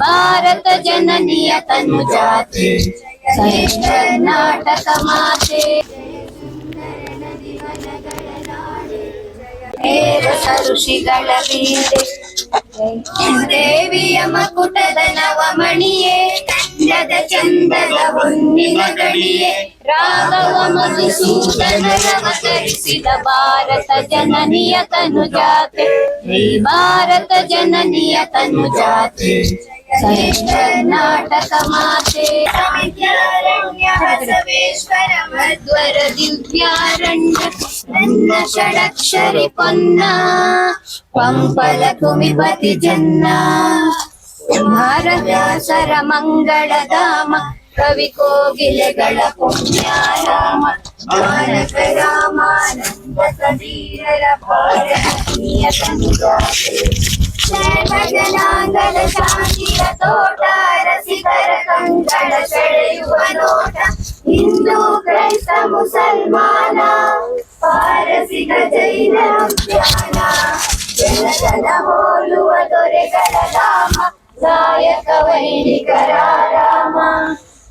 ಭಾರತ ಜನನಿಯ ತನುಜಾತೆ ಕರ್ನಾಟಕ ಮಾತೆ ಋಷಿಗಳ ಬೀಡೆ ದೇವಿಯ ಮಕುಟದ ನವಮಣಿಯೇ ಚಂದದ ಚಂದದ ಹೊನ್ನಿನ ಗಡಿಯೇ ರಾಘವ ಮಧುಸೂದನರವತರಿಸಿದ ಭಾರತ ಜನನಿಯ ತನುಜಾತೆ ಭಾರತ ಜನನಿಯ ತನುಜಾತೆ ಕರ್ನಾಟಕ ಮಾತೆ ಬಸವೇಶ್ವರ ಮಧ್ವರ ದಿವ್ಯಾರಣ್ಯ ನನ್ನ ಷಡಕ್ಷರಿ ಪೊನ್ನ ಪಂಪಲ ಕುಮಿಪತಿ ಜನ್ನ ಭಾರವ್ಯಾಸರ ಮಂಗಳಧಾಮ ಕವಿ ಕೋಗಿಲೆಗಳ ಪುಣ್ಯಾರಾಮ ಮಾನಕ ರಾಮಾನಂದ ಕಬೀರರ ಭಾರತೀಯ ತನುಜಾತೆ ಜನಾಂಗದ ಶಾಂತಿಯ ತೋಟ ರಸಿಕರ ಕಂಗಳ ಸೆಳೆಯುವ ನೋಟ ಹಿಂದೂ ಕ್ರೈಸ್ತ ಮುಸಲ್ಮಾನ ಪಾರಸಿಕ ಜೈನ ಉದ್ಯಾನ ಜನಜನ ಹೋಲುವ ದೊರೆಗಳ ಧಾಮ ಗಾಯಕ ವೈಣಿಕರ ರಾಮ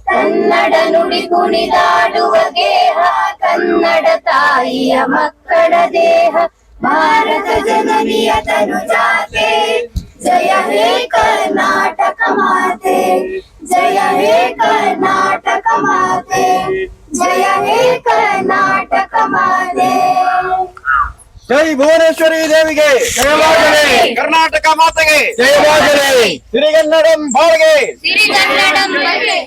ಕನ್ನಡ ನುಡಿ ಕುಣಿದಾಡುವ ಗೇಹ ಕನ್ನಡ ತಾಯಿಯ ಮಕ್ಕಳ ದೇಹ ಭಾರತ ಜನನಿಯ ತನುಜಾತೆ ಜಯ ಹೇ ಕರ್ನಾಟಕ ಮಾತೆ ಜಯ ಹೇ ಕರ್ನಾಟಕ ಮಾತೆ ಜಯ ಹೇ ಕರ್ನಾಟಕ ಮಾತೆ ಜೈ ಭುವನೇಶ್ವರಿ ದೇವಿಗೆ ಜಯವಾಗಲಿ ಕರ್ನಾಟಕ ಮಾತೆಗೆ ಜಯವಾಗಲಿ ಸಿರಿಗನ್ನಡಂ ಬಾಳ್ಗೆ ಸಿರಿಗನ್ನಡಂ ಬಗೆ